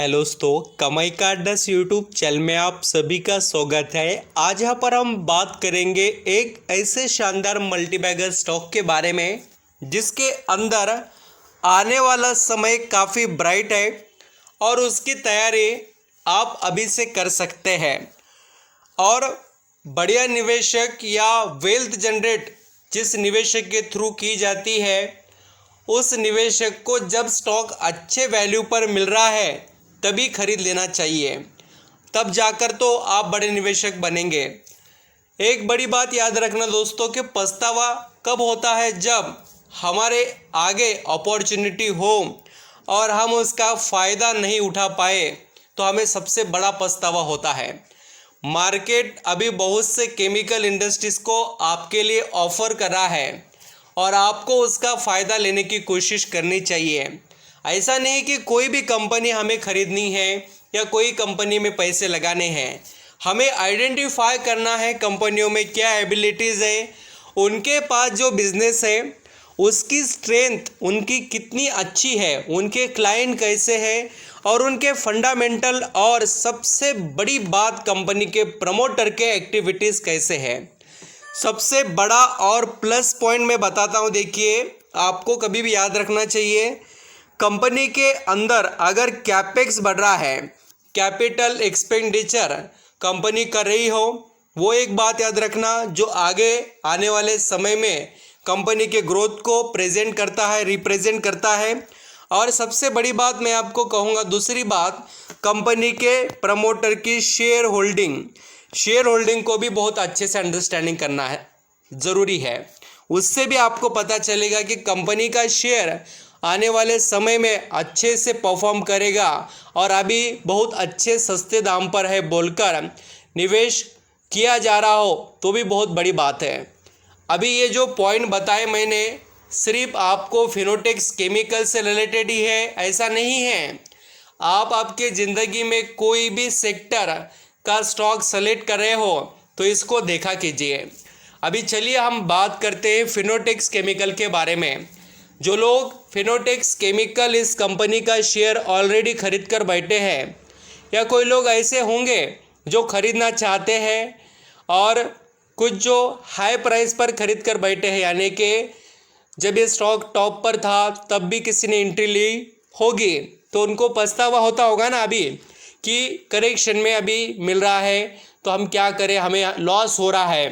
Hello दोस्तों, कमाई का अड्डा यूट्यूब चैनल में आप सभी का स्वागत है। आज यहाँ पर हम बात करेंगे एक ऐसे शानदार मल्टीबैगर स्टॉक के बारे में जिसके अंदर आने वाला समय काफ़ी ब्राइट है और उसकी तैयारी आप अभी से कर सकते हैं। और बढ़िया निवेशक या वेल्थ जनरेट जिस निवेशक के थ्रू की जाती है, उस निवेशक को जब स्टॉक अच्छे वैल्यू पर मिल रहा है तभी खरीद लेना चाहिए, तब जाकर तो आप बड़े निवेशक बनेंगे। एक बड़ी बात याद रखना दोस्तों कि पछतावा कब होता है, जब हमारे आगे अपॉर्चुनिटी हो और हम उसका फ़ायदा नहीं उठा पाए तो हमें सबसे बड़ा पछतावा होता है। मार्केट अभी बहुत से केमिकल इंडस्ट्रीज़ को आपके लिए ऑफ़र कर रहा है और आपको उसका फ़ायदा लेने की कोशिश करनी चाहिए। ऐसा नहीं कि कोई भी कंपनी हमें खरीदनी है या कोई कंपनी में पैसे लगाने हैं। हमें आइडेंटिफाई करना है कंपनियों में क्या एबिलिटीज़ है, उनके पास जो बिज़नेस है उसकी स्ट्रेंथ उनकी कितनी अच्छी है, उनके क्लाइंट कैसे हैं और उनके फंडामेंटल, और सबसे बड़ी बात कंपनी के प्रमोटर के एक्टिविटीज़ कैसे हैं। सबसे बड़ा और प्लस पॉइंट मैं बताता हूँ, देखिए आपको कभी भी याद रखना चाहिए, कंपनी के अंदर अगर कैपेक्स बढ़ रहा है, कैपिटल एक्सपेंडिचर कंपनी कर रही हो, वो एक बात याद रखना जो आगे आने वाले समय में कंपनी के ग्रोथ को प्रेजेंट करता है, रिप्रेजेंट करता है। और सबसे बड़ी बात मैं आपको कहूँगा, दूसरी बात, कंपनी के प्रमोटर की शेयर होल्डिंग को भी बहुत अच्छे से अंडरस्टैंडिंग करना है, ज़रूरी है। उससे भी आपको पता चलेगा कि कंपनी का शेयर आने वाले समय में अच्छे से परफॉर्म करेगा और अभी बहुत अच्छे सस्ते दाम पर है बोलकर निवेश किया जा रहा हो तो भी बहुत बड़ी बात है। अभी ये जो पॉइंट बताए मैंने सिर्फ आपको फिनोटेक्स केमिकल से रिलेटेड ही है, ऐसा नहीं है। आप आपके ज़िंदगी में कोई भी सेक्टर का स्टॉक सेलेक्ट कर रहे हो तो इसको देखा कीजिए। अभी चलिए हम बात करते हैं फिनोटेक्स केमिकल के बारे में। जो लोग फिनोटेक्स केमिकल इस कंपनी का शेयर ऑलरेडी खरीद कर बैठे हैं, या कोई लोग ऐसे होंगे जो खरीदना चाहते हैं और कुछ जो हाई प्राइस पर खरीद कर बैठे हैं, यानी कि जब ये स्टॉक टॉप पर था तब भी किसी ने एंट्री ली होगी, तो उनको पछतावा होता होगा ना अभी कि करेक्शन में अभी मिल रहा है तो हम क्या करें, हमें लॉस हो रहा है।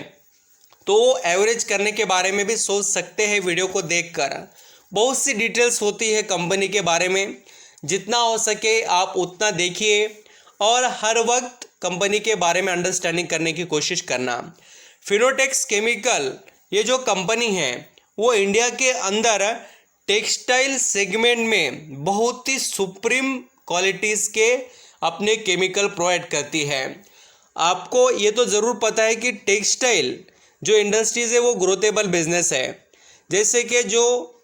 तो एवरेज करने के बारे में भी सोच सकते हैं वीडियो को देखकर। बहुत सी डिटेल्स होती है कंपनी के बारे में, जितना हो सके आप उतना देखिए और हर वक्त कंपनी के बारे में अंडरस्टैंडिंग करने की कोशिश करना। फिनोटेक्स केमिकल ये जो कंपनी है वो इंडिया के अंदर टेक्सटाइल सेगमेंट में बहुत ही सुप्रीम क्वालिटीज़ के अपने केमिकल प्रोवाइड करती है। आपको ये तो ज़रूर पता है कि टेक्सटाइल जो इंडस्ट्रीज़ है वो ग्रोथेबल बिजनेस है। जैसे कि जो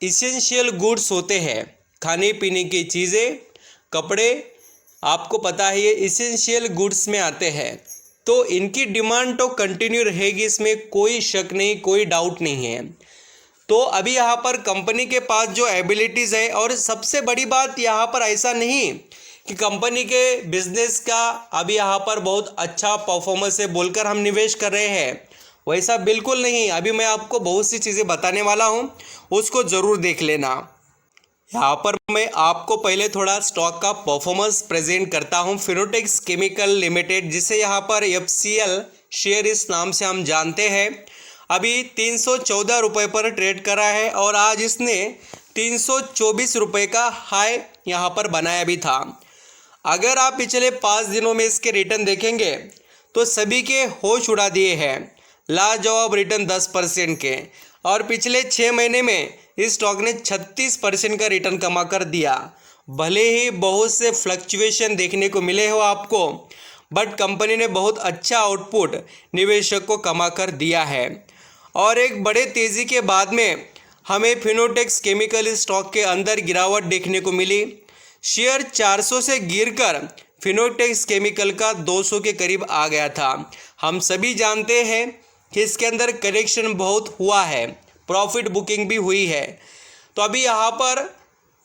इसेंशियल गुड्स होते हैं, खाने पीने की चीज़ें, कपड़े, आपको पता है ये इसेंशियल गुड्स में आते हैं, तो इनकी डिमांड तो कंटिन्यू रहेगी, इसमें कोई शक नहीं, कोई डाउट नहीं है। तो अभी यहाँ पर कंपनी के पास जो एबिलिटीज़ है, और सबसे बड़ी बात यहाँ पर ऐसा नहीं कि कंपनी के बिजनेस का अभी यहाँ पर बहुत अच्छा परफॉर्मेंस है बोलकर हम निवेश कर रहे हैं, वैसा बिल्कुल नहीं। अभी मैं आपको बहुत सी चीज़ें बताने वाला हूँ, उसको ज़रूर देख लेना। यहाँ पर मैं आपको पहले थोड़ा स्टॉक का परफॉर्मेंस प्रेजेंट करता हूँ। फिनोटेक्स केमिकल लिमिटेड, जिसे यहाँ पर FCL शेयर इस नाम से हम जानते हैं, अभी 314 रुपये पर ट्रेड कर रहा है और आज इसने 324 रुपये का हाई यहाँ पर बनाया भी था। अगर आप पिछले 5 दिनों में इसके रिटर्न देखेंगे तो सभी के होश उड़ा दिए हैं। लाजवाब रिटर्न 10% के, और पिछले 6 महीने में इस स्टॉक ने 36% का रिटर्न कमा कर दिया। भले ही बहुत से फ्लक्चुएशन देखने को मिले हो आपको, बट कंपनी ने बहुत अच्छा आउटपुट निवेशक को कमा कर दिया है। और एक बड़े तेज़ी के बाद में हमें फिनोटेक्स केमिकल स्टॉक के अंदर गिरावट देखने को मिली। शेयर 400 से गिरकर फिनोटेक्स केमिकल का 200 के करीब आ गया था। हम सभी जानते हैं कि इसके अंदर करेक्शन बहुत हुआ है, प्रॉफिट बुकिंग भी हुई है। तो अभी यहाँ पर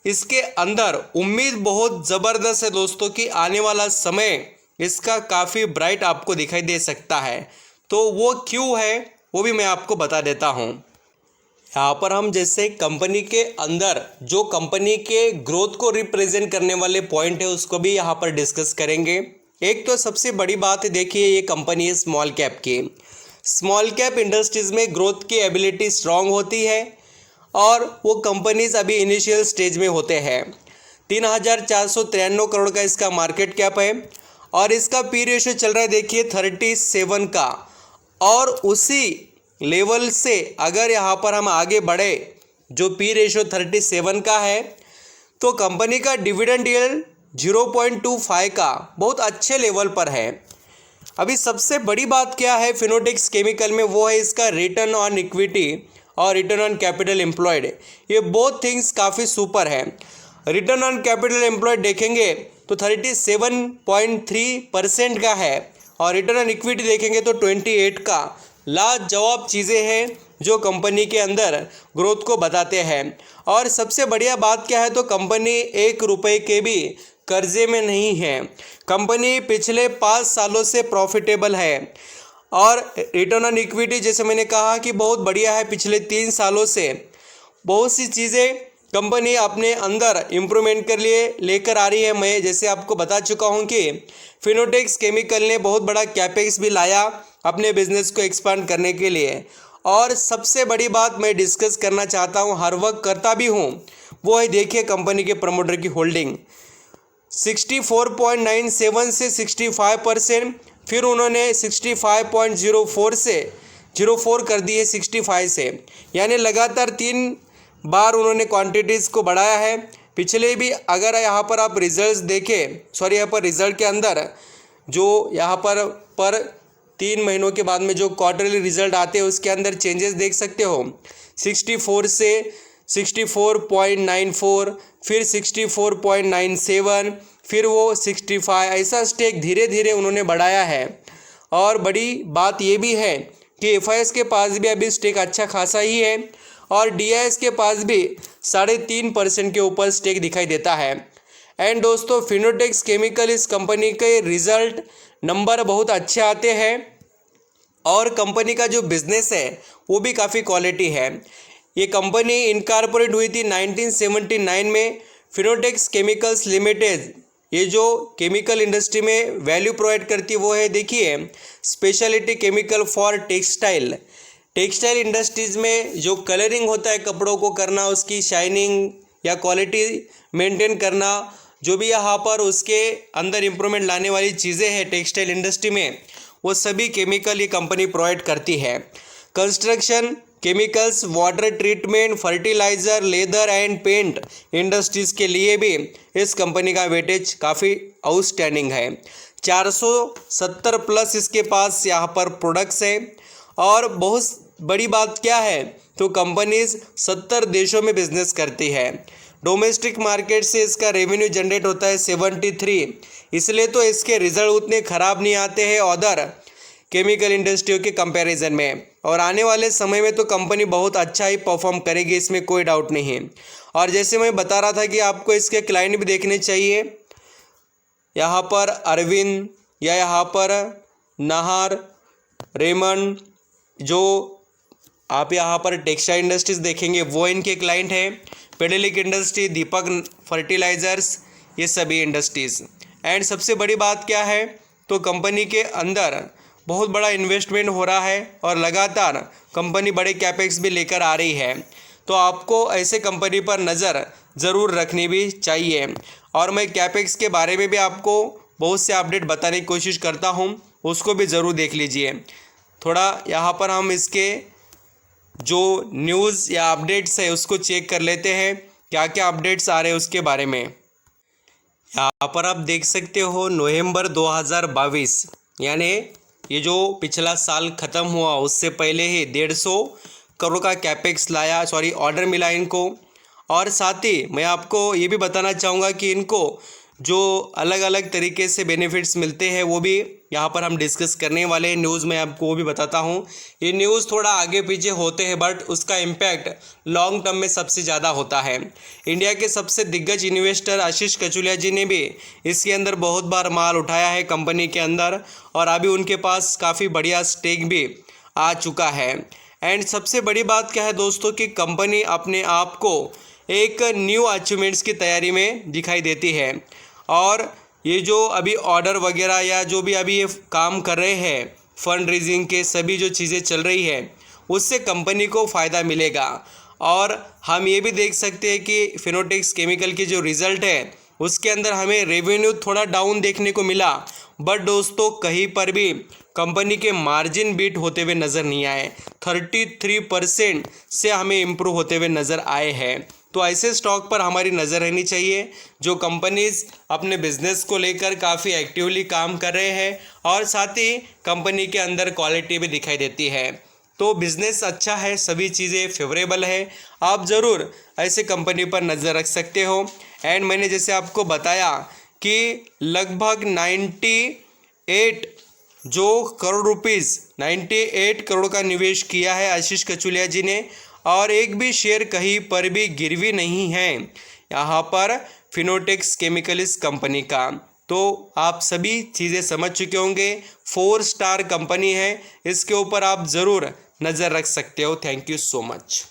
इसके अंदर उम्मीद बहुत ज़बरदस्त है दोस्तों कि आने वाला समय इसका काफ़ी ब्राइट आपको दिखाई दे सकता है। तो वो क्यों है वो भी मैं आपको बता देता हूँ। यहाँ पर हम जैसे कंपनी के अंदर जो कंपनी के ग्रोथ को रिप्रेजेंट करने वाले पॉइंट है उसको भी यहाँ पर डिस्कस करेंगे। एक तो सबसे बड़ी बात है, देखिए ये कंपनी है स्मॉल कैप की। स्मॉल कैप इंडस्ट्रीज़ में ग्रोथ की एबिलिटी स्ट्रांग होती है और वो कंपनीज अभी इनिशियल स्टेज में होते हैं। 3,493 करोड़ का इसका मार्केट कैप है और इसका पी रेशियो चल रहा है देखिए 37 का। और उसी लेवल से अगर यहाँ पर हम आगे बढ़े जो पी रेशियो 37 का है तो कंपनी का डिविडेंड यील्ड 0.25 का बहुत अच्छे लेवल पर है। अभी सबसे बड़ी बात क्या है फिनोलेक्स केमिकल में, वो है इसका रिटर्न ऑन इक्विटी और रिटर्न ऑन कैपिटल एम्प्लॉयड। ये बोथ थिंग्स काफ़ी सुपर है। रिटर्न ऑन कैपिटल एम्प्लॉयड देखेंगे तो 37.3% का है और रिटर्न ऑन इक्विटी देखेंगे तो 28 का। लाजवाब चीज़ें हैं जो कंपनी के अंदर ग्रोथ को बताते हैं। और सबसे बढ़िया बात क्या है तो कंपनी 1 रुपये के भी कर्जे में नहीं है। कंपनी पिछले 5 सालों से प्रॉफिटेबल है और रिटर्न ऑन इक्विटी जैसे मैंने कहा कि बहुत बढ़िया है। पिछले 3 सालों से बहुत सी चीज़ें कंपनी अपने अंदर इम्प्रूवमेंट के लिए लेकर आ रही है। मैं जैसे आपको बता चुका हूं कि फिनोलेक्स केमिकल ने बहुत बड़ा कैपेक्स भी लाया अपने बिजनेस को एक्सपांड करने के लिए। और सबसे बड़ी बात मैं डिस्कस करना चाहता हूं, हर वक्त करता भी हूं, वो है देखिए कंपनी के प्रमोटर की होल्डिंग 64.97 से 65%, फिर उन्होंने 65.04 से 04 कर दी है 65 से, यानी लगातार 3 बार उन्होंने क्वांटिटीज़ को बढ़ाया है। पिछले भी अगर यहाँ पर आप रिजल्ट्स देखें, यहाँ पर रिजल्ट के अंदर जो यहाँ पर 3 महीनों के बाद में जो क्वार्टरली रिजल्ट आते हैं उसके अंदर चेंजेस देख सकते हो। 64 से 64.94, फिर 64.97, फिर वो 65, ऐसा स्टेक धीरे धीरे उन्होंने बढ़ाया है। और बड़ी बात ये भी है कि एफआईएस के पास भी अभी स्टेक अच्छा खासा ही है और डीआईएस के पास भी 3.5% के ऊपर स्टेक दिखाई देता है। एंड दोस्तों फिनोलेक्स केमिकल इस कंपनी के रिजल्ट नंबर बहुत अच्छे आते हैं और कंपनी का जो बिजनेस है वो भी काफ़ी क्वालिटी है। ये कंपनी इनकॉर्पोरेट हुई थी 1979 में। फिनोलेक्स केमिकल्स लिमिटेड ये जो केमिकल इंडस्ट्री में वैल्यू प्रोवाइड करती है वो है देखिए speciality chemical for textile industries में जो कलरिंग होता है कपड़ों को करना, उसकी शाइनिंग या क्वालिटी मेंटेन करना, जो भी यहाँ पर उसके अंदर इम्प्रूवमेंट लाने वाली चीज़ें हैं टेक्सटाइल इंडस्ट्री में, वो सभी केमिकल ये कंपनी प्रोवाइड करती है। Construction chemicals, water treatment, fertiliser, leather and paint industries के लिए भी इस कंपनी का वेटेज काफ़ी आउटस्टैंडिंग है। 470 प्लस इसके पास यहाँ पर प्रोडक्ट्स है। और बहुत बड़ी बात क्या है तो कंपनीज 70 देशों में बिजनेस करती है। डोमेस्टिक मार्केट से इसका रेवेन्यू जनरेट होता है 73, इसलिए तो इसके रिजल्ट उतने ख़राब नहीं आते हैं अदर केमिकल इंडस्ट्रियों के कंपैरिजन में। और आने वाले समय में तो कंपनी बहुत अच्छा ही परफॉर्म करेगी, इसमें कोई डाउट नहीं है। और जैसे मैं बता रहा था कि आपको इसके क्लाइंट भी देखने चाहिए, यहाँ पर अरविंद या यहाँ पर नाहर, रेमंड, जो आप यहाँ पर टेक्सटाइल इंडस्ट्रीज देखेंगे वो इनके क्लाइंट हैं। पेडेलिक इंडस्ट्री, दीपक फर्टिलाइज़र्स, ये सभी इंडस्ट्रीज़। एंड सबसे बड़ी बात क्या है तो कंपनी के अंदर बहुत बड़ा इन्वेस्टमेंट हो रहा है और लगातार कंपनी बड़े कैपेक्स भी लेकर आ रही है। तो आपको ऐसे कंपनी पर नज़र ज़रूर रखनी भी चाहिए। और मैं कैपेक्स के बारे में भी आपको बहुत से अपडेट बताने की कोशिश करता हूँ, उसको भी ज़रूर देख लीजिए। थोड़ा यहाँ पर हम इसके जो न्यूज़ या अपडेट्स है उसको चेक कर लेते हैं, क्या क्या अपडेट्स आ रहे हैं उसके बारे में। यहाँ पर आप देख सकते हो नवंबर 2022, यानी ये जो पिछला साल ख़त्म हुआ उससे पहले ही 150 करोड़ का कैपेक्स ऑर्डर मिला इनको। और साथ ही मैं आपको ये भी बताना चाहूँगा कि इनको जो अलग अलग तरीके से बेनिफिट्स मिलते हैं वो भी यहाँ पर हम डिस्कस करने वाले हैं। न्यूज़ में आपको वो भी बताता हूँ। ये न्यूज़ थोड़ा आगे पीछे होते हैं बट उसका इम्पैक्ट लॉन्ग टर्म में सबसे ज़्यादा होता है। इंडिया के सबसे दिग्गज इन्वेस्टर आशीष कचुलिया जी ने भी इसके अंदर बहुत बार माल उठाया है कंपनी के अंदर, और अभी उनके पास काफ़ी बढ़िया स्टेक भी आ चुका है। एंड सबसे बड़ी बात क्या है दोस्तों कि कंपनी अपने आप को एक न्यू अचीवमेंट्स की तैयारी में दिखाई देती है, और ये जो अभी ऑर्डर वगैरह या जो भी अभी ये काम कर रहे हैं फंड रेजिंग के सभी जो चीज़ें चल रही है उससे कंपनी को फ़ायदा मिलेगा। और हम ये भी देख सकते हैं कि फिनोलेक्स केमिकल की जो रिज़ल्ट है उसके अंदर हमें रेवेन्यू थोड़ा डाउन देखने को मिला, बट दोस्तों कहीं पर भी कंपनी के मार्जिन बीट होते हुए नज़र नहीं आए। 33% से हमें इम्प्रूव होते हुए नज़र आए हैं। तो ऐसे स्टॉक पर हमारी नज़र रहनी चाहिए जो कंपनीज अपने बिजनेस को लेकर काफ़ी एक्टिवली काम कर रहे हैं और साथ ही कंपनी के अंदर क्वालिटी भी दिखाई देती है। तो बिज़नेस अच्छा है, सभी चीज़ें फेवरेबल है, आप ज़रूर ऐसे कंपनी पर नज़र रख सकते हो। एंड मैंने जैसे आपको बताया कि लगभग 98 करोड़ रुपीज़ 98 करोड़ का निवेश किया है आशीष कचुलिया जी ने, और एक भी शेयर कहीं पर भी गिरवी नहीं है यहाँ पर फिनोलेक्स केमिकल्स कंपनी का। तो आप सभी चीज़ें समझ चुके होंगे, 4 स्टार कंपनी है, इसके ऊपर आप ज़रूर नज़र रख सकते हो। Thank you so much.